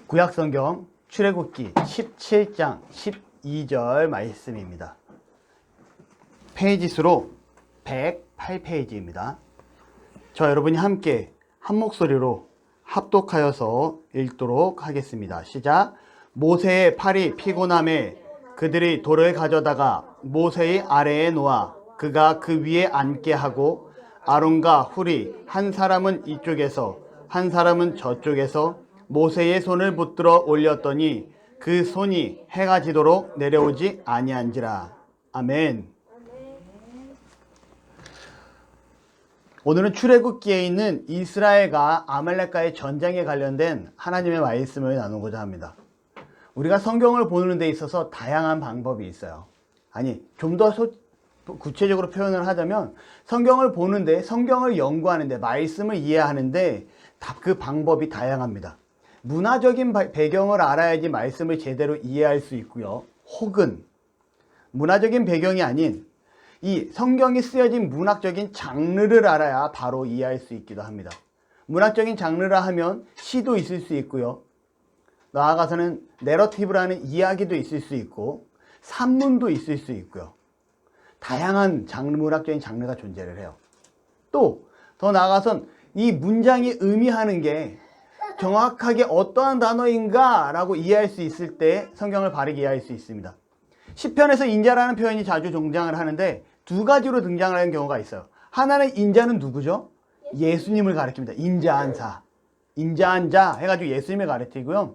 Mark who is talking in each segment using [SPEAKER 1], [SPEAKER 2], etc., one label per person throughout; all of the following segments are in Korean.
[SPEAKER 1] 구약성경 출애굽기 17장 12절 말씀입니다. 페이지 수로 108페이지입니다. 저 여러분이 함께 한 목소리로 합독하여서 읽도록 하겠습니다. 시작. 모세의 팔이 피곤함에 그들이 돌을 가져다가 모세의 아래에 놓아 그가 그 위에 앉게 하고 아론과 훌이 한 사람은 이쪽에서 한 사람은 저쪽에서 모세의 손을 붙들어 올렸더니 그 손이 해가 지도록 내려오지 아니한지라. 아멘. 오늘은 출애굽기에 있는 이스라엘과 아말렉과의 전쟁에 관련된 하나님의 말씀을 나누고자 합니다. 우리가 성경을 보는 데 있어서 다양한 방법이 있어요. 아니, 좀 더 구체적으로 표현을 하자면 성경을 보는데, 성경을 연구하는데, 말씀을 이해하는데 그 방법이 다양합니다. 문화적인 배경을 알아야지 말씀을 제대로 이해할 수 있고요. 혹은 문화적인 배경이 아닌 이 성경이 쓰여진 문학적인 장르를 알아야 바로 이해할 수 있기도 합니다. 문학적인 장르라 하면 시도 있을 수 있고요. 나아가서는 내러티브라는 이야기도 있을 수 있고 산문도 있을 수 있고요. 다양한 문학적인 장르가 존재를 해요. 또 더 나아가선 이 문장이 의미하는 게 정확하게 어떠한 단어인가 라고 이해할 수 있을 때 성경을 바르게 이해할 수 있습니다. 시편에서 인자라는 표현이 자주 등장을 하는데 두 가지로 등장을 하는 경우가 있어요. 하나는 인자는 누구죠? 예수님을 가리킵니다. 인자한 자, 인자한 자 해가지고 예수님을 가리키고요.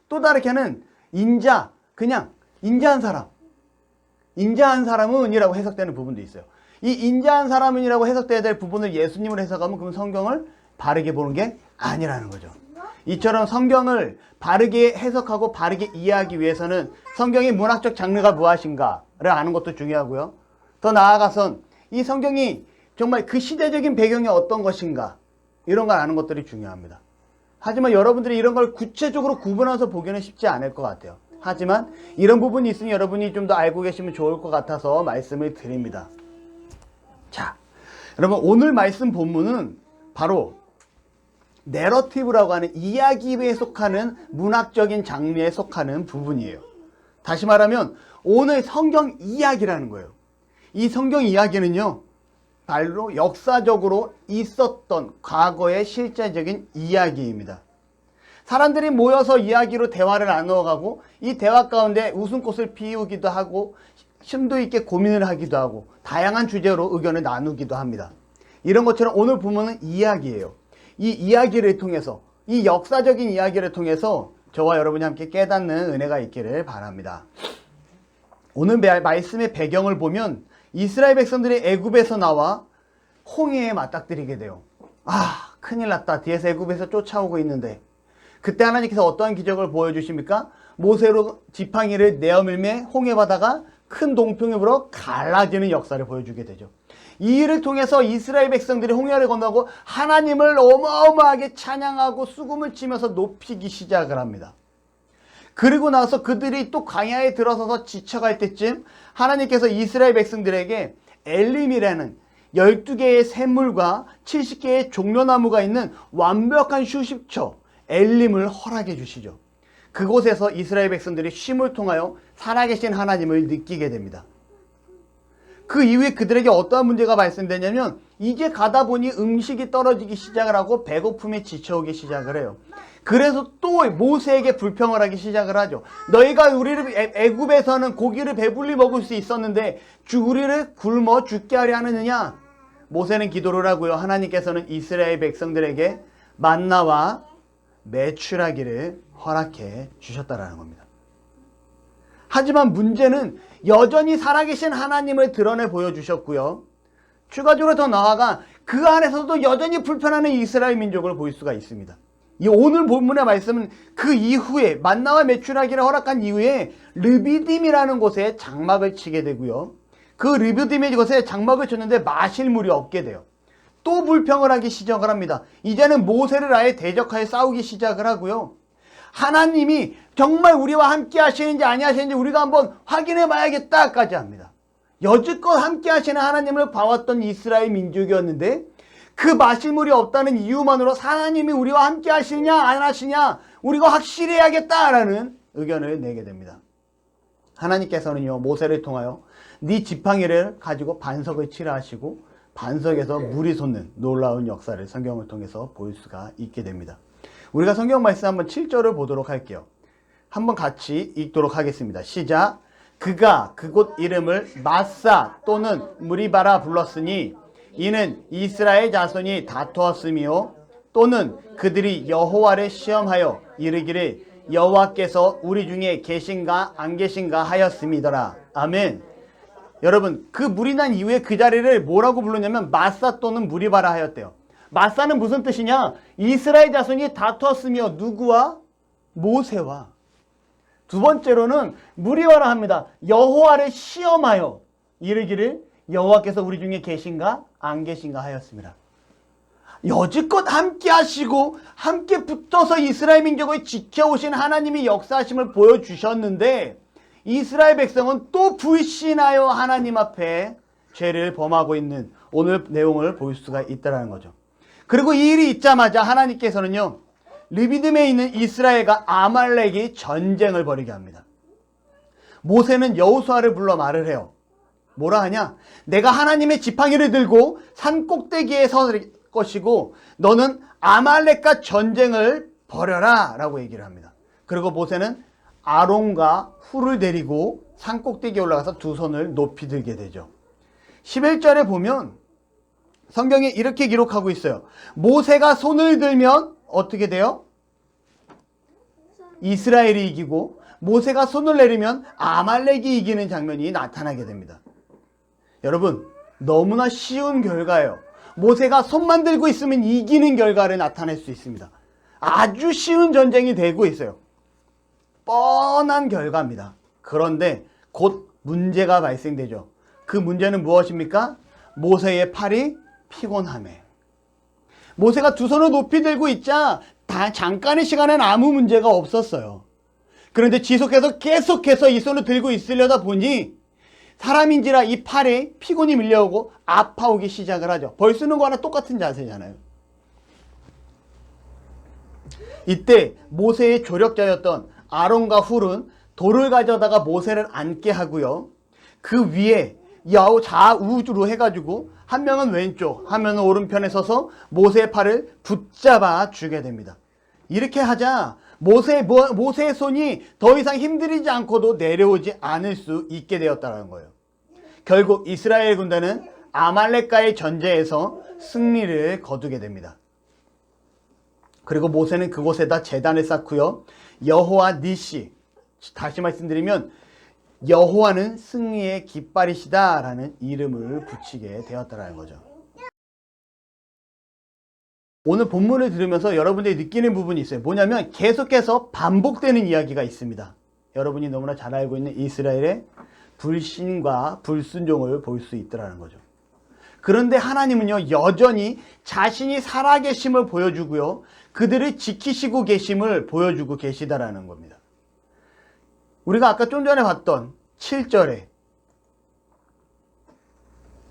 [SPEAKER 1] 또 다르게는 인자, 그냥 인자한 사람, 인자한 사람은 이라고 해석되는 부분도 있어요. 이 인자한 사람은 이라고 해석돼야 될 부분을 예수님을 해석하면 그럼 성경을 바르게 보는 게 아니라는 거죠. 이처럼 성경을 바르게 해석하고 바르게 이해하기 위해서는 성경의 문학적 장르가 무엇인가를 아는 것도 중요하고요. 더 나아가선 이 성경이 정말 그 시대적인 배경이 어떤 것인가 이런 걸 아는 것들이 중요합니다. 하지만 여러분들이 이런 걸 구체적으로 구분해서 보기는 쉽지 않을 것 같아요. 하지만 이런 부분이 있으니 여러분이 좀 더 알고 계시면 좋을 것 같아서 말씀을 드립니다. 자, 여러분 오늘 말씀 본문은 바로 내러티브라고 하는 이야기에 속하는 문학적인 장르에 속하는 부분이에요. 다시 말하면 오늘 성경 이야기라는 거예요. 이 성경 이야기는요, 바로 역사적으로 있었던 과거의 실제적인 이야기입니다. 사람들이 모여서 이야기로 대화를 나누어가고 이 대화 가운데 웃음꽃을 피우기도 하고 심도 있게 고민을 하기도 하고 다양한 주제로 의견을 나누기도 합니다. 이런 것처럼 오늘 본문은 이야기예요. 이 이야기를 통해서, 이 역사적인 이야기를 통해서 저와 여러분이 함께 깨닫는 은혜가 있기를 바랍니다. 오늘 말씀의 배경을 보면 이스라엘 백성들이 애굽에서 나와 홍해에 맞닥뜨리게 돼요. 아, 큰일 났다. 뒤에서 애굽에서 쫓아오고 있는데 그때 하나님께서 어떠한 기적을 보여주십니까? 모세로 지팡이를 내어밀매 홍해 바다가 큰 동풍이 불어 갈라지는 역사를 보여주게 되죠. 이 일을 통해서 이스라엘 백성들이 홍해를 건너고 하나님을 어마어마하게 찬양하고 수금을 치면서 높이기 시작을 합니다. 그리고 나서 그들이 또 광야에 들어서서 지쳐갈 때쯤 하나님께서 이스라엘 백성들에게 엘림이라는 12개의 샘물과 70개의 종려나무가 있는 완벽한 휴식처 엘림을 허락해 주시죠. 그곳에서 이스라엘 백성들이 쉼을 통하여 살아계신 하나님을 느끼게 됩니다. 그 이후에 그들에게 어떠한 문제가 발생되냐면 이제 가다 보니 음식이 떨어지기 시작을 하고 배고픔에 지쳐오기 시작을 해요. 그래서 또 모세에게 불평을 하기 시작을 하죠. 너희가 우리를 애굽에서는 고기를 배불리 먹을 수 있었는데 우리를 굶어 죽게 하려 하느냐. 모세는 기도를 하고요. 하나님께서는 이스라엘 백성들에게 만나와 메추라기를 허락해 주셨다라는 겁니다. 하지만 문제는 여전히 살아계신 하나님을 드러내 보여주셨고요. 추가적으로 더 나아가 그 안에서도 여전히 불편하는 이스라엘 민족을 볼 수가 있습니다. 이 오늘 본문의 말씀은 그 이후에 만나와 메추라기를 허락한 이후에 르비딤이라는 곳에 장막을 치게 되고요. 그 르비딤의 곳에 장막을 쳤는데 마실 물이 없게 돼요. 또 불평을 하기 시작을 합니다. 이제는 모세를 아예 대적하여 싸우기 시작을 하고요. 하나님이 정말 우리와 함께 하시는지 아니 하시는지 우리가 한번 확인해 봐야겠다까지 합니다. 여지껏 함께 하시는 하나님을 봐왔던 이스라엘 민족이었는데 그 마실 물이 없다는 이유만으로 하나님이 우리와 함께 하시냐 안 하시냐 우리가 확실히 해야겠다라는 의견을 내게 됩니다. 하나님께서는요, 모세를 통하여 네 지팡이를 가지고 반석을 치라 하시고 반석에서 물이 솟는 놀라운 역사를 성경을 통해서 볼 수가 있게 됩니다. 우리가 성경 말씀 한번 7절을 보도록 할게요. 한번 같이 읽도록 하겠습니다. 시작. 그가 그곳 이름을 마사 또는 무리바라 불렀으니 이는 이스라엘 자손이 다투었으며 또는 그들이 여호와를 시험하여 이르기를 여호와께서 우리 중에 계신가 안 계신가 하였음이더라. 아멘. 여러분, 그 물이 난 이후에 그 자리를 뭐라고 부르냐면 마사 또는 무리바라 하였대요. 마사는 무슨 뜻이냐? 이스라엘 자손이 다투었으며 누구와? 모세와. 두 번째로는 무리바라 합니다. 여호와를 시험하여 이르기를 여호와께서 우리 중에 계신가 안 계신가 하였습니다. 여지껏 함께 하시고 함께 붙어서 이스라엘 민족을 지켜오신 하나님이 역사하심을 보여주셨는데 이스라엘 백성은 또 불신하여 하나님 앞에 죄를 범하고 있는 오늘 내용을 볼 수가 있다는 거죠. 그리고 이 일이 있자마자 하나님께서는요, 르비딤에 있는 이스라엘과 아말렉이 전쟁을 벌이게 합니다. 모세는 여호수아를 불러 말을 해요. 뭐라 하냐? 내가 하나님의 지팡이를 들고 산 꼭대기에 설 것이고 너는 아말렉과 전쟁을 벌여라 라고 얘기를 합니다. 그리고 모세는 아론과 훌을 데리고 산 꼭대기에 올라가서 두 손을 높이 들게 되죠. 11절에 보면 성경에 이렇게 기록하고 있어요. 모세가 손을 들면 어떻게 돼요? 이스라엘이 이기고 모세가 손을 내리면 아말렉이 이기는 장면이 나타나게 됩니다. 여러분, 너무나 쉬운 결과예요. 모세가 손만 들고 있으면 이기는 결과를 나타낼 수 있습니다. 아주 쉬운 전쟁이 되고 있어요. 뻔한 결과입니다. 그런데 곧 문제가 발생되죠. 그 문제는 무엇입니까? 모세의 팔이 피곤함에. 모세가 두 손을 높이 들고 있자 잠깐의 시간엔 아무 문제가 없었어요. 그런데 계속해서 이 손을 들고 있으려다 보니 사람인지라 이 팔에 피곤이 밀려오고 아파오기 시작을 하죠. 벌 쓰는 거랑 똑같은 자세잖아요. 이때 모세의 조력자였던 아론과 훌은 돌을 가져다가 모세를 앉게 하고요. 그 위에 좌우로 해가지고 한 명은 왼쪽, 한 명은 오른편에 서서 모세의 팔을 붙잡아 주게 됩니다. 이렇게 하자 모세의 손이 더 이상 힘들이지 않고도 내려오지 않을 수 있게 되었다는 거예요. 결국 이스라엘 군대는 아말렉과의 전쟁에서 승리를 거두게 됩니다. 그리고 모세는 그곳에다 제단을 쌓고요. 여호와 니시, 다시 말씀드리면 여호와는 승리의 깃발이시다 라는 이름을 붙이게 되었다는 거죠. 오늘 본문을 들으면서 여러분들이 느끼는 부분이 있어요. 뭐냐면 계속해서 반복되는 이야기가 있습니다. 여러분이 너무나 잘 알고 있는 이스라엘의 불신과 불순종을 볼 수 있더라는 거죠. 그런데 하나님은요, 여전히 자신이 살아계심을 보여주고요, 그들을 지키시고 계심을 보여주고 계시다라는 겁니다. 우리가 아까 좀 전에 봤던 7절에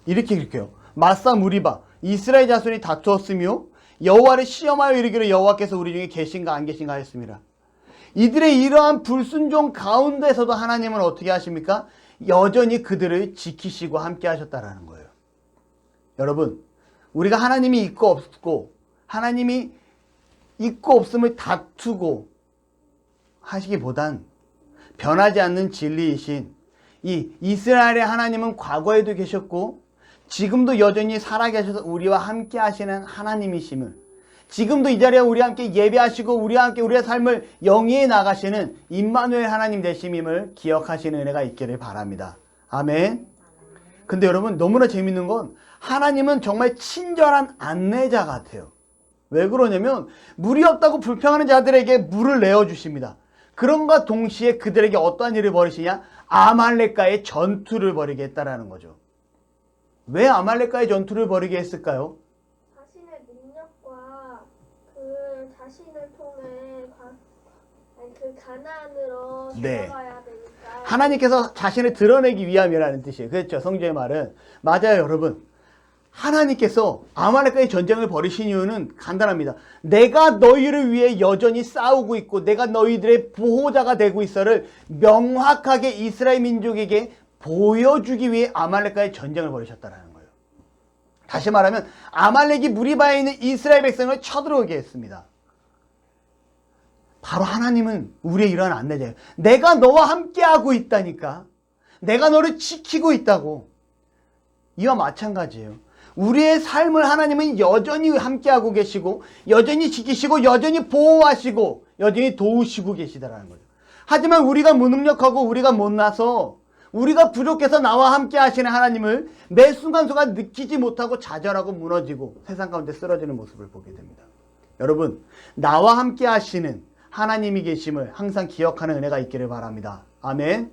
[SPEAKER 1] 이렇게 읽혀요. 마사 무리바 이스라엘 자손이 다투었으며 여호와를 시험하여 이르기를 여호와께서 우리 중에 계신가 안 계신가 하였습니다. 이들의 이러한 불순종 가운데서도 하나님은 어떻게 하십니까? 여전히 그들을 지키시고 함께 하셨다라는 거예요. 여러분, 우리가 하나님이 있고 없고 하나님이 있고 없음을 다투고 하시기보단 변하지 않는 진리이신 이 이스라엘의 하나님은 과거에도 계셨고 지금도 여전히 살아계셔서 우리와 함께 하시는 하나님이심을, 지금도 이 자리에 우리와 함께 예배하시고 우리와 함께 우리의 삶을 영위해 나가시는 임마누엘 하나님 되심임을 기억하시는 은혜가 있기를 바랍니다. 아멘. 근데 여러분, 너무나 재밌는 건 하나님은 정말 친절한 안내자 같아요. 왜 그러냐면 물이 없다고 불평하는 자들에게 물을 내어주십니다. 그런가 동시에 그들에게 어떠한 일을 벌이시냐? 아말렉과의 전투를 벌이게 했다라는 거죠. 왜 아말렉과의 전투를 벌이게 했을까요?
[SPEAKER 2] 자신의 능력과 그 자신을 통해 그 가나안으로 들어가야 되니까.
[SPEAKER 1] 하나님께서 자신을 드러내기 위함이라는 뜻이에요. 그렇죠? 성경의 말은. 맞아요, 여러분. 하나님께서 아말렉과의 전쟁을 벌이신 이유는 간단합니다. 내가 너희를 위해 여전히 싸우고 있고 내가 너희들의 보호자가 되고 있어를 명확하게 이스라엘 민족에게 보여주기 위해 아말렉과의 전쟁을 벌이셨다는 거예요. 다시 말하면 아말렉이 무리바에 있는 이스라엘 백성을 쳐들어오게 했습니다. 바로 하나님은 우리의 이러한 안내자예요. 내가 너와 함께하고 있다니까. 내가 너를 지키고 있다고. 이와 마찬가지예요. 우리의 삶을 하나님은 여전히 함께하고 계시고 여전히 지키시고 여전히 보호하시고 여전히 도우시고 계시다라는 거죠. 하지만 우리가 무능력하고 우리가 못나서 우리가 부족해서 나와 함께 하시는 하나님을 매 순간순간 느끼지 못하고 좌절하고 무너지고 세상 가운데 쓰러지는 모습을 보게 됩니다. 여러분, 나와 함께 하시는 하나님이 계심을 항상 기억하는 은혜가 있기를 바랍니다. 아멘.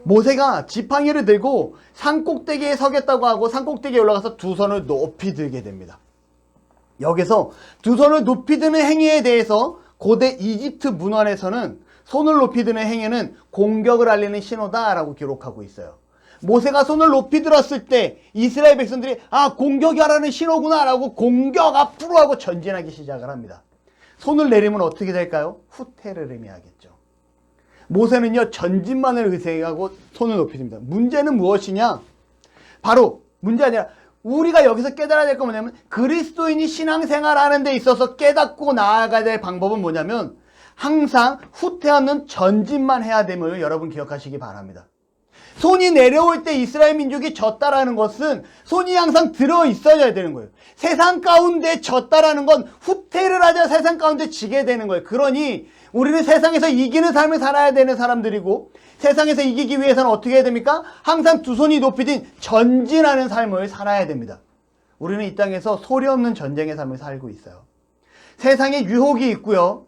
[SPEAKER 1] 모세가 지팡이를 들고 산꼭대기에 서겠다고 하고 산꼭대기에 올라가서 두 손을 높이 들게 됩니다. 여기서 두 손을 높이 드는 행위에 대해서 고대 이집트 문헌에서는 손을 높이 드는 행위는 공격을 알리는 신호다라고 기록하고 있어요. 모세가 손을 높이 들었을 때 이스라엘 백성들이 공격이 하라는 신호구나 라고 공격 앞으로 하고 전진하기 시작을 합니다. 손을 내리면 어떻게 될까요? 후퇴를 의미하겠죠. 모세는요 전진만을 의식하고 손을 높이 듭니다. 문제는 무엇이냐? 바로 문제 아니라 우리가 여기서 깨달아야 될 건 뭐냐면 그리스도인이 신앙생활하는 데 있어서 깨닫고 나아가야 될 방법은 뭐냐면 항상 후퇴 없는 전진만 해야 됨을 여러분 기억하시기 바랍니다. 손이 내려올 때 이스라엘 민족이 졌다라는 것은 손이 항상 들어 있어야 되는 거예요. 세상 가운데 졌다라는 건 후퇴를 하자 세상 가운데 지게 되는 거예요. 그러니 우리는 세상에서 이기는 삶을 살아야 되는 사람들이고 세상에서 이기기 위해서는 어떻게 해야 됩니까? 항상 두 손이 높이 든 전진하는 삶을 살아야 됩니다. 우리는 이 땅에서 소리 없는 전쟁의 삶을 살고 있어요. 세상에 유혹이 있고요.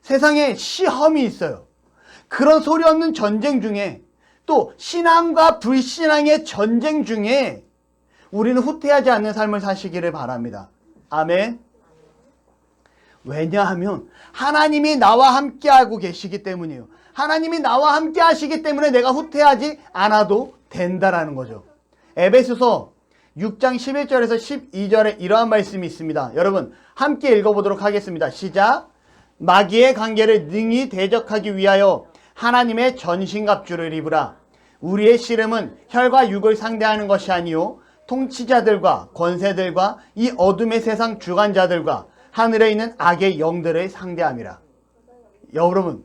[SPEAKER 1] 세상에 시험이 있어요. 그런 소리 없는 전쟁 중에 또 신앙과 불신앙의 전쟁 중에 우리는 후퇴하지 않는 삶을 사시기를 바랍니다. 아멘. 왜냐하면 하나님이 나와 함께하고 계시기 때문이에요. 하나님이 나와 함께 하시기 때문에 내가 후퇴하지 않아도 된다라는 거죠. 에베소서 6장 11절에서 12절에 이러한 말씀이 있습니다. 여러분 함께 읽어보도록 하겠습니다. 시작. 마귀의 관계를 능히 대적하기 위하여 하나님의 전신갑주를 입으라. 우리의 씨름은 혈과 육을 상대하는 것이 아니요 통치자들과 권세들과 이 어둠의 세상 주관자들과 하늘에 있는 악의 영들을 상대함이라. 여러분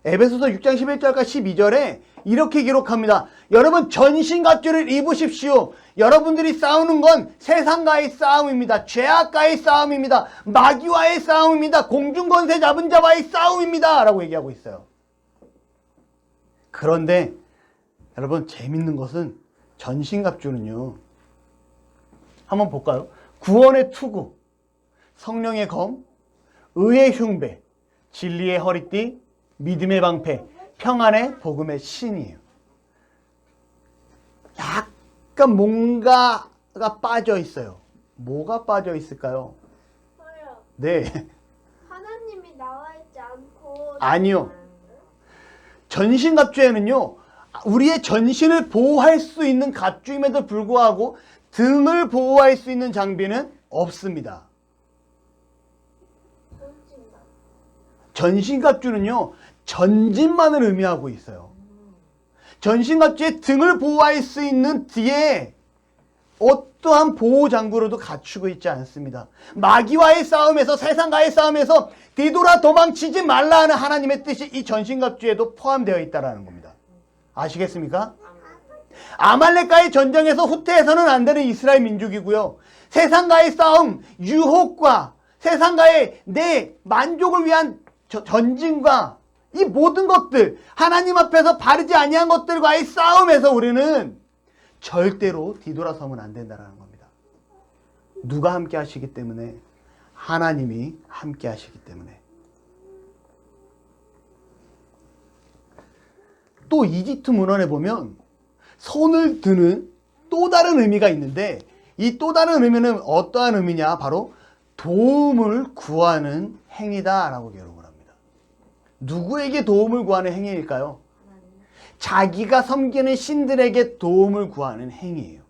[SPEAKER 1] 에베소서 6장 11절과 12절에 이렇게 기록합니다. 여러분 전신갑주를 입으십시오. 여러분들이 싸우는 건 세상과의 싸움입니다. 죄악과의 싸움입니다. 마귀와의 싸움입니다. 공중권세 잡은 자와의 싸움입니다. 라고 얘기하고 있어요. 그런데 여러분 재밌는 것은 전신갑주는요. 한번 볼까요? 구원의 투구, 성령의 검, 의의 흉배, 진리의 허리띠, 믿음의 방패, 평안의 복음의 신이에요. 약간 뭔가가 빠져 있어요. 뭐가 빠져 있을까요?
[SPEAKER 2] 저요.
[SPEAKER 1] 네.
[SPEAKER 2] 하나님이 나와 있지 않고
[SPEAKER 1] 아니요. 전신갑주에는요. 우리의 전신을 보호할 수 있는 갑주임에도 불구하고 등을 보호할 수 있는 장비는 없습니다. 전신갑주는요. 전진만을 의미하고 있어요. 전신갑주의 등을 보호할 수 있는 뒤에 어떠한 보호장구로도 갖추고 있지 않습니다. 마귀와의 싸움에서 세상과의 싸움에서 뒤돌아 도망치지 말라 하는 하나님의 뜻이 이 전신갑주에도 포함되어 있다는 겁니다. 아시겠습니까? 아말렉과의 전쟁에서 후퇴해서는 안 되는 이스라엘 민족이고요. 세상과의 싸움, 유혹과 세상과의 내 만족을 위한 전진과 이 모든 것들, 하나님 앞에서 바르지 아니한 것들과의 싸움에서 우리는 절대로 뒤돌아서면 안 된다는 겁니다. 누가 함께 하시기 때문에? 하나님이 함께 하시기 때문에. 또 이집트 문헌에 보면 손을 드는 또 다른 의미가 있는데 이 또 다른 의미는 어떠한 의미냐? 바로 도움을 구하는 행위다라고 기록을 합니다. 누구에게 도움을 구하는 행위일까요? 자기가 섬기는 신들에게 도움을 구하는 행위예요.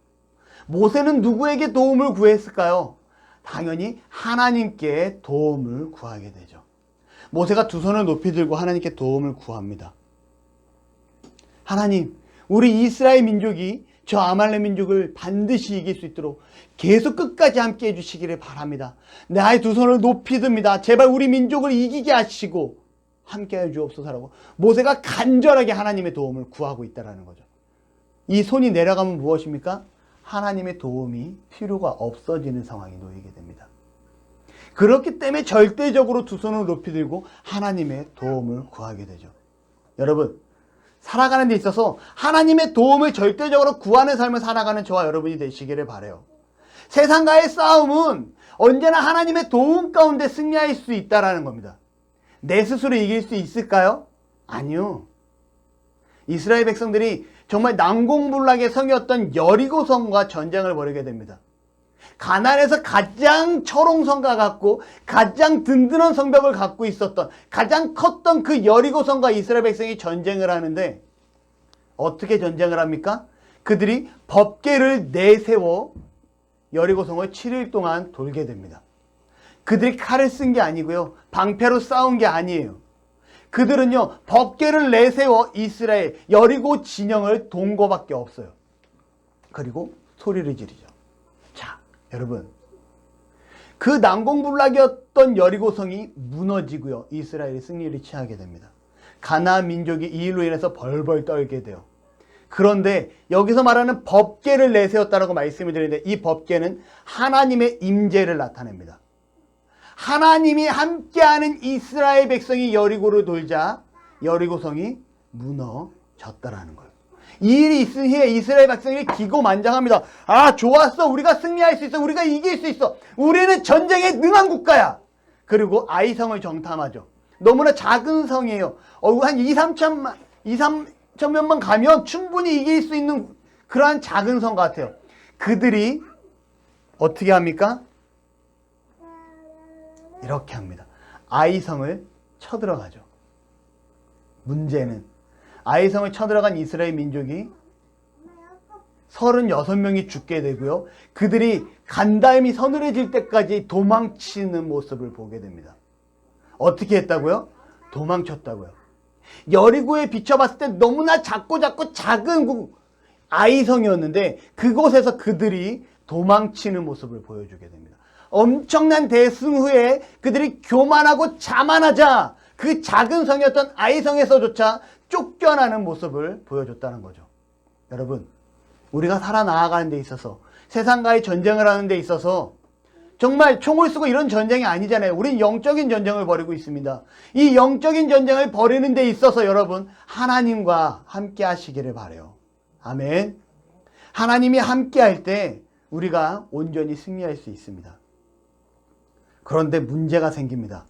[SPEAKER 1] 모세는 누구에게 도움을 구했을까요? 당연히 하나님께 도움을 구하게 되죠. 모세가 두 손을 높이 들고 하나님께 도움을 구합니다. 하나님, 우리 이스라엘 민족이 저 아말렉 민족을 반드시 이길 수 있도록 계속 끝까지 함께 해주시기를 바랍니다. 나의 두 손을 높이 듭니다. 제발 우리 민족을 이기게 하시고 함께 해주옵소서라고 모세가 간절하게 하나님의 도움을 구하고 있다는 거죠. 이 손이 내려가면 무엇입니까? 하나님의 도움이 필요가 없어지는 상황이 놓이게 됩니다. 그렇기 때문에 절대적으로 두 손을 높이 들고 하나님의 도움을 구하게 되죠. 여러분, 살아가는 데 있어서 하나님의 도움을 절대적으로 구하는 삶을 살아가는 저와 여러분이 되시기를 바라요. 세상과의 싸움은 언제나 하나님의 도움 가운데 승리할 수 있다는 겁니다. 내 스스로 이길 수 있을까요? 아니요. 이스라엘 백성들이 정말 난공불락의 성이었던 여리고성과 전쟁을 벌이게 됩니다. 가나안에서 가장 철옹 성과 같고 가장 든든한 성벽을 갖고 있었던 가장 컸던 그 여리고성과 이스라엘 백성이 전쟁을 하는데 어떻게 전쟁을 합니까? 그들이 법궤를 내세워 여리고성을 7일 동안 돌게 됩니다. 그들이 칼을 쓴 게 아니고요. 방패로 싸운 게 아니에요. 그들은요, 법궤를 내세워 이스라엘 여리고 진영을 돈 거밖에 없어요. 그리고 소리를 지르죠. 자, 여러분, 그 난공불락이었던 여리고성이 무너지고요. 이스라엘이 승리를 취하게 됩니다. 가나안 민족이 이 일로 인해서 벌벌 떨게 돼요. 그런데 여기서 말하는 법궤를 내세웠다라고 말씀을 드리는데 이 법궤는 하나님의 임재를 나타냅니다. 하나님이 함께하는 이스라엘 백성이 여리고를 돌자 여리고성이 무너졌다라는 거예요. 이 일이 있은 후에 이스라엘 백성이 기고만장합니다. 아, 좋았어. 우리가 승리할 수 있어. 우리가 이길 수 있어. 우리는 전쟁에 능한 국가야. 그리고 아이성을 정탐하죠. 너무나 작은 성이에요. 한 2-3천 명만 가면 충분히 이길 수 있는 그러한 작은 성 같아요. 그들이 어떻게 합니까? 이렇게 합니다. 아이성을 쳐들어가죠. 문제는 아이성을 쳐들어간 이스라엘 민족이 36명이 죽게 되고요. 그들이 간담이 서늘해질 때까지 도망치는 모습을 보게 됩니다. 어떻게 했다고요? 도망쳤다고요. 여리고에 비춰봤을 때 너무나 작고 작은 아이성이었는데 그곳에서 그들이 도망치는 모습을 보여주게 됩니다. 엄청난 대승 후에 그들이 교만하고 자만하자 그 작은 성이었던 아이성에서조차 쫓겨나는 모습을 보여줬다는 거죠. 여러분, 우리가 살아나가는 데 있어서 세상과의 전쟁을 하는 데 있어서 정말 총을 쏘고 이런 전쟁이 아니잖아요. 우린 영적인 전쟁을 벌이고 있습니다. 이 영적인 전쟁을 벌이는 데 있어서 여러분 하나님과 함께 하시기를 바라요. 아멘. 하나님이 함께 할 때 우리가 온전히 승리할 수 있습니다. 그런데 문제가 생깁니다.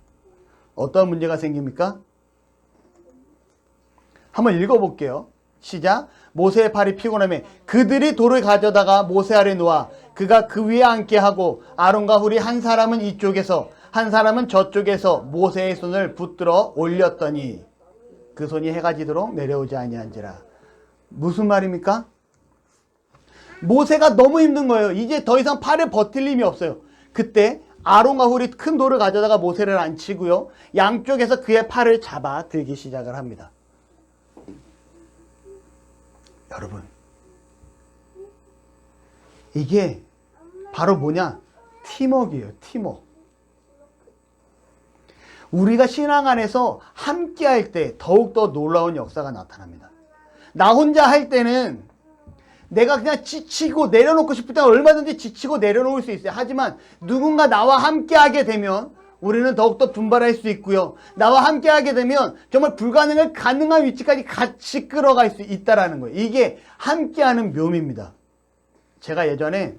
[SPEAKER 1] 어떤 문제가 생깁니까? 한번 읽어볼게요. 시작. 모세의 팔이 피곤하며 그들이 돌을 가져다가 모세 아래 놓아 그가 그 위에 앉게 하고 아론과 훌이 한 사람은 이쪽에서 한 사람은 저쪽에서 모세의 손을 붙들어 올렸더니 그 손이 해가 지도록 내려오지 아니한지라. 무슨 말입니까? 모세가 너무 힘든 거예요. 이제 더 이상 팔을 버틸 힘이 없어요. 그때 아론과 훌이 큰 돌을 가져다가 모세를 앉히고요. 양쪽에서 그의 팔을 잡아 들기 시작을 합니다. 여러분, 이게 바로 뭐냐? 팀워크예요. 팀워크. 우리가 신앙 안에서 함께 할 때 더욱더 놀라운 역사가 나타납니다. 나 혼자 할 때는 내가 그냥 지치고 내려놓고 싶을 때는 얼마든지 지치고 내려놓을 수 있어요. 하지만 누군가 나와 함께 하게 되면 우리는 더욱더 분발할 수 있고요. 나와 함께 하게 되면 정말 불가능을 가능한 위치까지 같이 끌어갈 수 있다는 거예요. 이게 함께하는 묘미입니다. 제가 예전에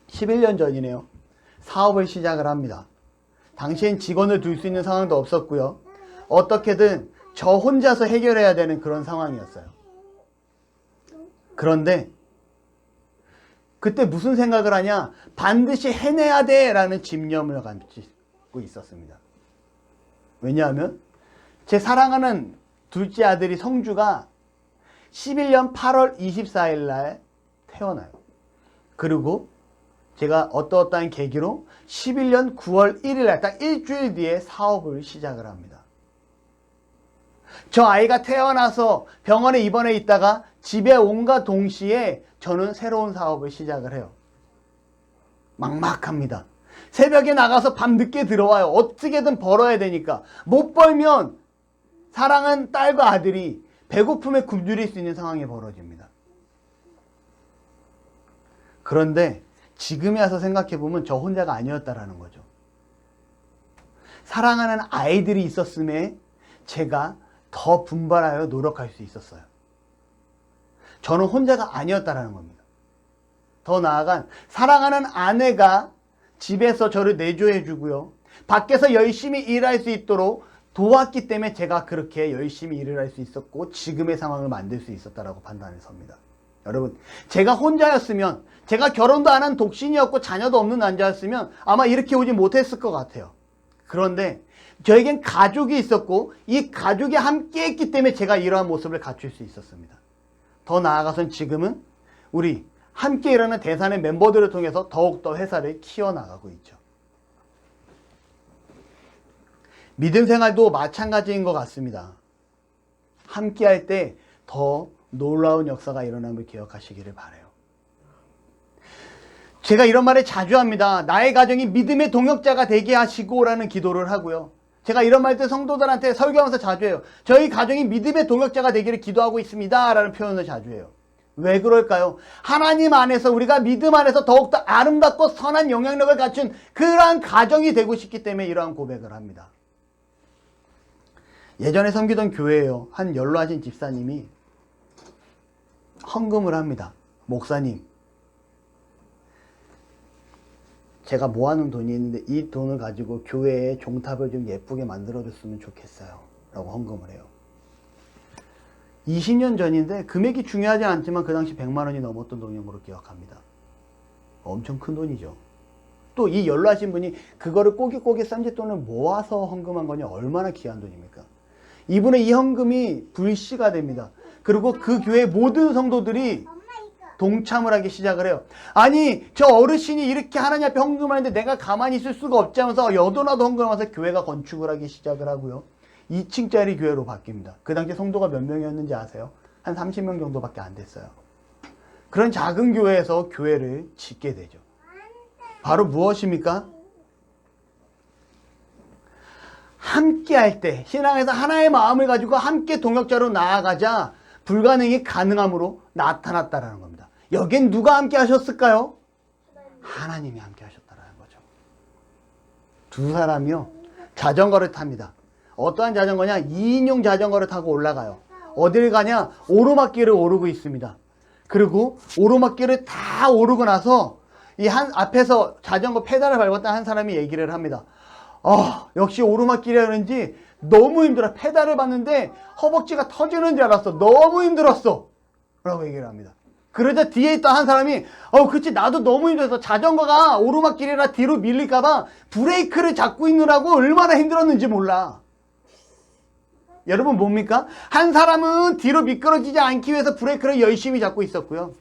[SPEAKER 1] 11년 전이네요. 사업을 시작을 합니다. 당시엔 직원을 둘 수 있는 상황도 없었고요. 어떻게든 저 혼자서 해결해야 되는 그런 상황이었어요. 그런데 그때 무슨 생각을 하냐? 반드시 해내야 돼 라는 집념을 가지고 있었습니다. 왜냐하면 제 사랑하는 둘째 아들이 성주가 11년 8월 24일 날 태어나요. 그리고 제가 어떠한 계기로 11년 9월 1일 날 딱 일주일 뒤에 사업을 시작을 합니다. 저 아이가 태어나서 병원에 입원해 있다가 집에 온과 동시에 저는 새로운 사업을 시작을 해요. 막막합니다. 새벽에 나가서 밤늦게 들어와요. 어떻게든 벌어야 되니까. 못 벌면 사랑하는 딸과 아들이 배고픔에 굶주릴 수 있는 상황이 벌어집니다. 그런데 지금에 와서 생각해보면 저 혼자가 아니었다라는 거죠. 사랑하는 아이들이 있었음에 제가 더 분발하여 노력할 수 있었어요. 저는 혼자가 아니었다라는 겁니다. 더 나아간 사랑하는 아내가 집에서 저를 내조해 주고요. 밖에서 열심히 일할 수 있도록 도왔기 때문에 제가 그렇게 열심히 일을 할 수 있었고 지금의 상황을 만들 수 있었다라고 판단을 섭니다. 여러분, 제가 혼자였으면, 제가 결혼도 안 한 독신이었고 자녀도 없는 남자였으면 아마 이렇게 오지 못했을 것 같아요. 그런데 저에겐 가족이 있었고 이 가족이 함께 했기 때문에 제가 이러한 모습을 갖출 수 있었습니다. 더 나아가선 지금은 우리 함께 일하는 대산의 멤버들을 통해서 더욱더 회사를 키워나가고 있죠. 믿음 생활도 마찬가지인 것 같습니다. 함께 할 때 더 놀라운 역사가 일어남을 기억하시기를 바라요. 제가 이런 말을 자주 합니다. 나의 가정이 믿음의 동역자가 되게 하시고 라는 기도를 하고요. 제가 이런 말들 성도들한테 설교하면서 자주 해요. 저희 가정이 믿음의 동역자가 되기를 기도하고 있습니다 라는 표현을 자주 해요. 왜 그럴까요? 하나님 안에서 우리가 믿음 안에서 더욱더 아름답고 선한 영향력을 갖춘 그러한 가정이 되고 싶기 때문에 이러한 고백을 합니다. 예전에 섬기던 교회에요. 한 연로하신 집사님이 헌금을 합니다. 목사님, 제가 모아놓은 돈이 있는데 이 돈을 가지고 교회에 종탑을 좀 예쁘게 만들어줬으면 좋겠어요 라고 헌금을 해요. 20년 전인데 금액이 중요하지 않지만 그 당시 100만 원이 넘었던 돈으로 기억합니다. 엄청 큰 돈이죠. 또 이 연로하신 분이 그거를 꼬깃꼬깃 쌈짓돈을 모아서 헌금한 거니 얼마나 귀한 돈입니까? 이분의 이 헌금이 불씨가 됩니다. 그리고 그 교회 모든 성도들이 동참을 하기 시작을 해요. 아니, 저 어르신이 이렇게 하나님 앞에 헌금하는데 내가 가만히 있을 수가 없지 하면서 여도나도 헌금을 하면서 교회가 건축을 하기 시작을 하고요. 2층짜리 교회로 바뀝니다. 그 당시 성도가 몇 명이었는지 아세요? 한 30명 정도밖에 안 됐어요. 그런 작은 교회에서 교회를 짓게 되죠. 바로 무엇입니까? 함께 할 때, 신앙에서 하나의 마음을 가지고 함께 동역자로 나아가자 불가능이 가능함으로 나타났다라는 겁니다. 여긴 누가 함께 하셨을까요? 하나님이 함께 하셨다라는 거죠. 두 사람이요, 자전거를 탑니다. 어떠한 자전거냐? 2인용 자전거를 타고 올라가요. 어딜 가냐? 오르막길을 오르고 있습니다. 그리고 오르막길을 다 오르고 나서 이 한 앞에서 자전거 페달을 밟았던 한 사람이 얘기를 합니다. 역시 오르막길이라는지 너무 힘들어. 페달을 밟는데 허벅지가 터지는 줄 알았어. 너무 힘들었어 라고 얘기를 합니다. 그러자 뒤에 있던 한 사람이 그치, 나도 너무 힘들어서 자전거가 오르막길이라 뒤로 밀릴까봐 브레이크를 잡고 있느라고 얼마나 힘들었는지 몰라. 여러분, 뭡니까? 한 사람은 뒤로 미끄러지지 않기 위해서 브레이크를 열심히 잡고 있었고요.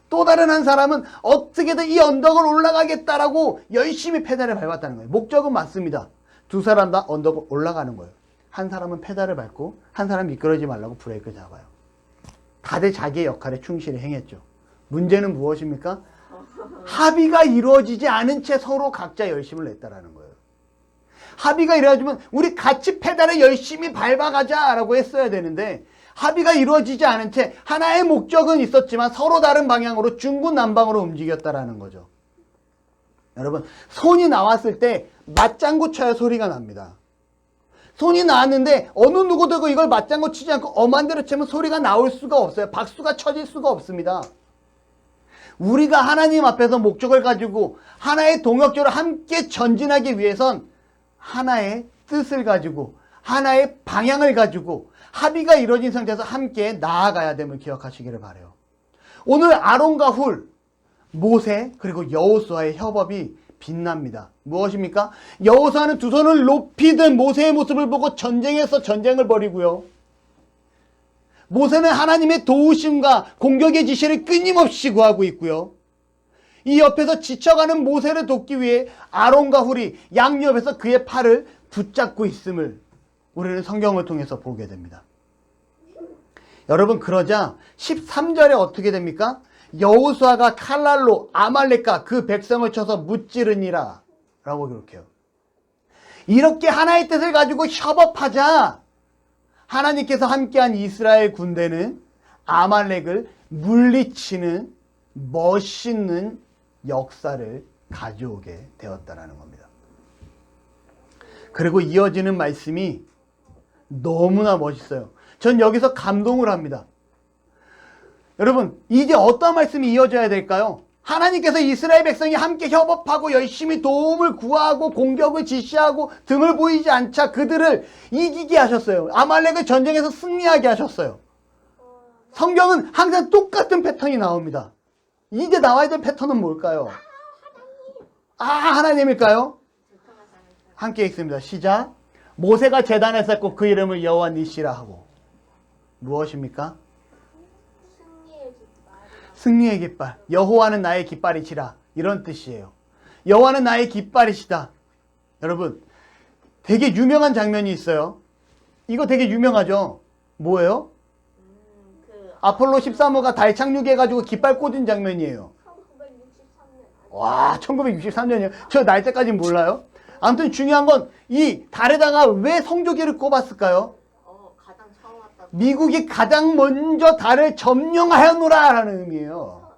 [SPEAKER 1] 또 다른 한 사람은 어떻게든 이 언덕을 올라가겠다라고 열심히 페달을 밟았다는 거예요. 목적은 맞습니다. 두 사람 다 언덕을 올라가는 거예요. 한 사람은 페달을 밟고 한 사람은 미끄러지지 말라고 브레이크를 잡아요. 다들 자기의 역할에 충실히 행했죠. 문제는 무엇입니까? 합의가 이루어지지 않은 채 서로 각자 열심을 냈다라는 거예요. 합의가 이루어지면 우리 같이 페달을 열심히 밟아가자라고 했어야 되는데 합의가 이루어지지 않은 채 하나의 목적은 있었지만 서로 다른 방향으로 중구난방으로 움직였다라는 거죠. 여러분, 손이 나왔을 때 맞장구 쳐야 소리가 납니다. 손이 나왔는데 어느 누구도 이걸 맞장구 치지 않고 엄한 대로 치면 소리가 나올 수가 없어요. 박수가 쳐질 수가 없습니다. 우리가 하나님 앞에서 목적을 가지고 하나의 동역자로 함께 전진하기 위해선 하나의 뜻을 가지고 하나의 방향을 가지고 합의가 이루어진 상태에서 함께 나아가야 됨을 기억하시기를 바라요. 오늘 아론과 훌, 모세 그리고 여호수아의 협업이 빛납니다. 무엇입니까? 여호수아는 두 손을 높이 든 모세의 모습을 보고 전쟁에서 전쟁을 벌이고요. 모세는 하나님의 도우심과 공격의 지시를 끊임없이 구하고 있고요. 이 옆에서 지쳐가는 모세를 돕기 위해 아론과 훌이 양옆에서 그의 팔을 붙잡고 있음을 우리는 성경을 통해서 보게 됩니다. 여러분, 그러자 13절에 어떻게 됩니까? 여호수아가 칼날로 아말렉과 그 백성을 쳐서 무찌르니라 라고 기록해요. 이렇게 하나의 뜻을 가지고 협업하자 하나님께서 함께한 이스라엘 군대는 아말렉을 물리치는 멋있는 역사를 가져오게 되었다는 겁니다. 그리고 이어지는 말씀이 너무나 멋있어요. 전 여기서 감동을 합니다. 여러분, 이제 어떤 말씀이 이어져야 될까요? 하나님께서 이스라엘 백성이 함께 협업하고 열심히 도움을 구하고 공격을 지시하고 등을 보이지 않자 그들을 이기게 하셨어요. 아말렉을 전쟁에서 승리하게 하셨어요. 성경은 항상 똑같은 패턴이 나옵니다. 이제 나와야 될 패턴은 뭘까요? 하나님일까요? 함께 읽습니다. 시작. 모세가 제단을 쌓고 그 이름을 여호와 니시라 하고. 무엇입니까? 승리의 깃발. 여호와는 나의 깃발이시라. 이런 뜻이에요. 여호와는 나의 깃발이시다. 여러분, 되게 유명한 장면이 있어요. 이거 되게 유명하죠? 뭐예요? 아폴로 13호가 달 착륙해가지고 깃발 꽂은 장면이에요.
[SPEAKER 2] 1963년.
[SPEAKER 1] 와, 1963년이요? 저 날짜까지는 몰라요. 아무튼 중요한 건 이 달에다가 왜 성조기를 꼽았을까요?
[SPEAKER 3] 가장 처음 왔다.
[SPEAKER 1] 미국이 가장 먼저 달을 점령하였노라 라는 의미예요.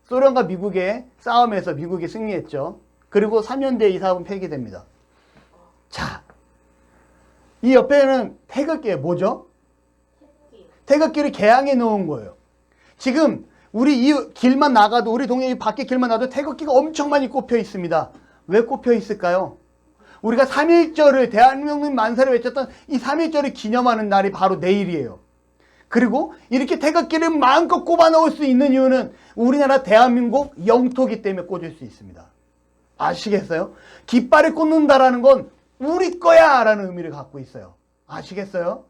[SPEAKER 1] 소련과 미국의 싸움에서 미국이 승리했죠. 그리고 3년 뒤에 이 사업은 폐기됩니다. 자, 이 옆에는 태극기에 뭐죠? 태극기를 개양해 놓은 거예요. 지금 우리 이 길만 나가도, 우리 동네 밖에 길만 나도 태극기가 엄청 많이 꼽혀 있습니다. 왜 꼽혀 있을까요? 우리가 3.1절을 대한민국 만세를 외쳤던 이 3.1절을 기념하는 날이 바로 내일이에요. 그리고 이렇게 태극기를 마음껏 꼽아 넣을 수 있는 이유는 우리나라 대한민국 영토기 때문에 꽂을 수 있습니다. 아시겠어요? 깃발을 꽂는다라는 건 우리 거야 라는 의미를 갖고 있어요. 아시겠어요?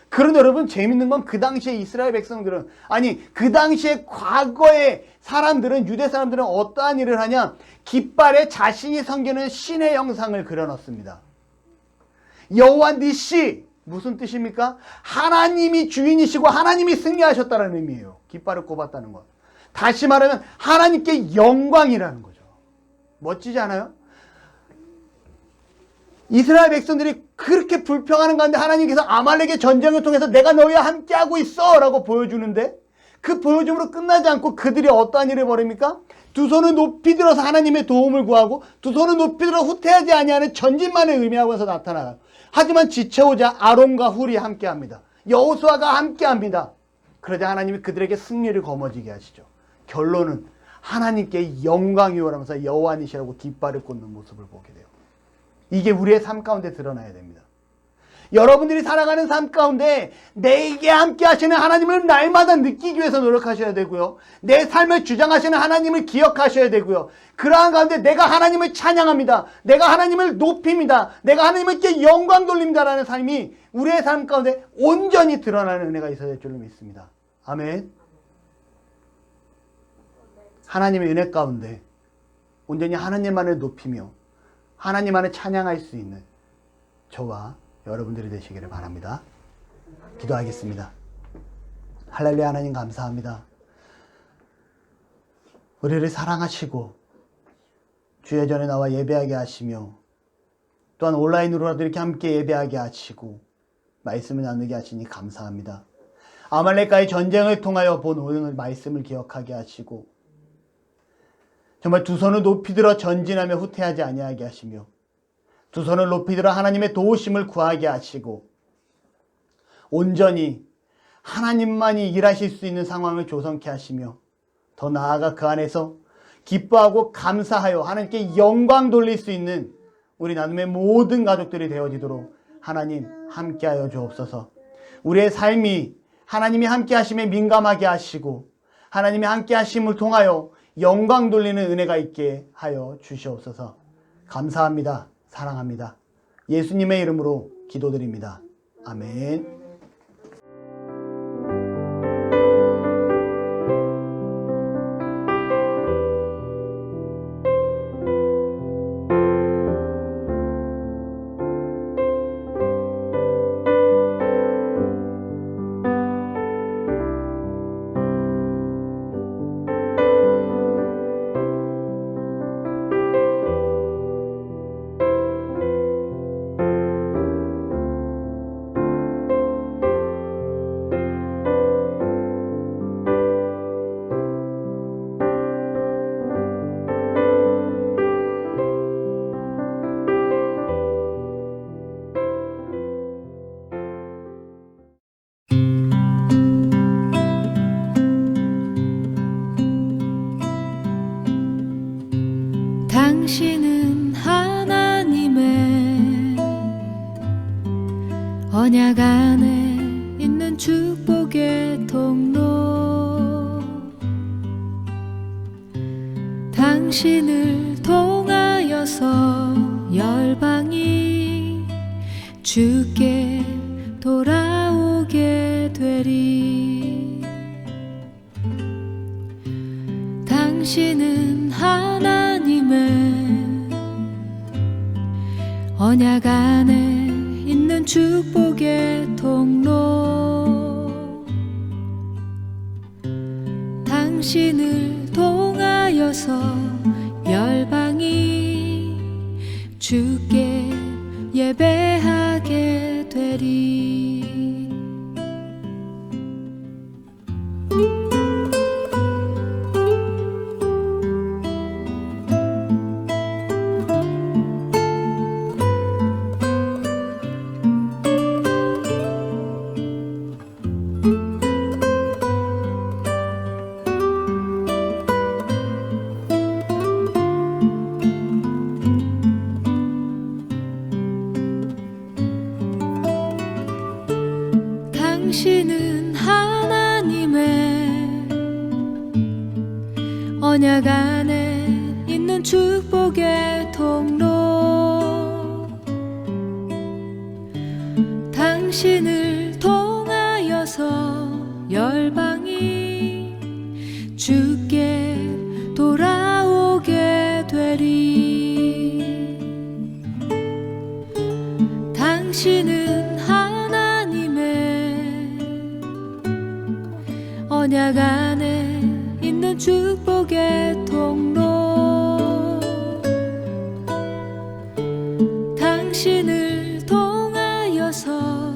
[SPEAKER 1] 그런데 여러분, 재밌는 건 그 당시에 이스라엘 백성들은, 아니 그 당시에 과거의 사람들은, 유대 사람들은 어떠한 일을 하냐? 깃발에 자신이 섬기는 신의 형상을 그려넣습니다. 여호와 니시, 무슨 뜻입니까? 하나님이 주인이시고 하나님이 승리하셨다는 의미예요. 깃발을 꼽았다는 것. 다시 말하면 하나님께 영광이라는 거죠. 멋지지 않아요? 이스라엘 백성들이 그렇게 불평하는 가운데 하나님께서 아말렉의 전쟁을 통해서 내가 너희와 함께하고 있어 라고 보여주는데, 그 보여줌으로 끝나지 않고 그들이 어떠한 일을 벌입니까? 두 손을 높이 들어서 하나님의 도움을 구하고 두 손을 높이 들어 후퇴하지 아니하는 전진만을 의미하면서 나타나요. 하지만 지쳐오자 아론과 훌이 함께합니다. 여호수아가 함께합니다. 그러자 하나님이 그들에게 승리를 거머쥐게 하시죠. 결론은 하나님께 영광이오라면서 여호와니시라고 깃발을 꽂는 모습을 보게 돼요. 이게 우리의 삶 가운데 드러나야 됩니다. 여러분들이 살아가는 삶 가운데 내게 함께 하시는 하나님을 날마다 느끼기 위해서 노력하셔야 되고요. 내 삶을 주장하시는 하나님을 기억하셔야 되고요. 그러한 가운데 내가 하나님을 찬양합니다. 내가 하나님을 높입니다. 내가 하나님께 영광 돌립니다라는 삶이 우리의 삶 가운데 온전히 드러나는 은혜가 있어야 될 줄로 믿습니다. 아멘. 하나님의 은혜 가운데 온전히 하나님만을 높이며 하나님만을 찬양할 수 있는 저와 여러분들이 되시기를 바랍니다. 기도하겠습니다. 할렐루야. 하나님 감사합니다. 우리를 사랑하시고 주의 전에 나와 예배하게 하시며 또한 온라인으로라도 이렇게 함께 예배하게 하시고 말씀을 나누게 하시니 감사합니다. 아말렉과의 전쟁을 통하여 본 오늘 말씀을 기억하게 하시고 정말 두 손을 높이 들어 전진하며 후퇴하지 아니하게 하시며 두 손을 높이 들어 하나님의 도우심을 구하게 하시고 온전히 하나님만이 일하실 수 있는 상황을 조성케 하시며 더 나아가 그 안에서 기뻐하고 감사하여 하나님께 영광 돌릴 수 있는 우리 나눔의 모든 가족들이 되어지도록 하나님 함께하여 주옵소서. 우리의 삶이 하나님이 함께하심에 민감하게 하시고 하나님이 함께하심을 통하여 영광 돌리는 은혜가 있게 하여 주시옵소서. 감사합니다. 사랑합니다. 예수님의 이름으로 기도드립니다. 아멘.
[SPEAKER 4] 당신은 하나님의 언약 안에 있는 축복의 통로. 당신을 통하여서 열방이 주께 돌아오게 되리. 당신은 하나님의 언약 안에 있는 축복의 통로. 당신을 통하여서 열방이 주께 예배하게 되리. 당신은 하나님의 언약 안에 있는 축복의 통로. 당신을 통하여서 열방이 주께 돌아오게 되리. 당신은 언약 안에 있는 축복의 통로. 당신을 통하여서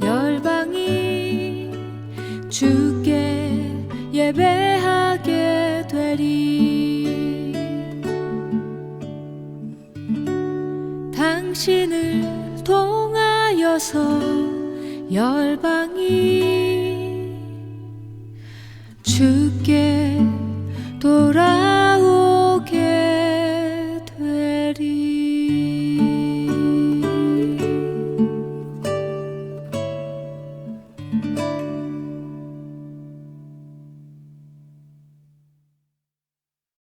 [SPEAKER 4] 열방이 주께 예배하게 되리. 당신을 통하여서 열방이 주께 돌아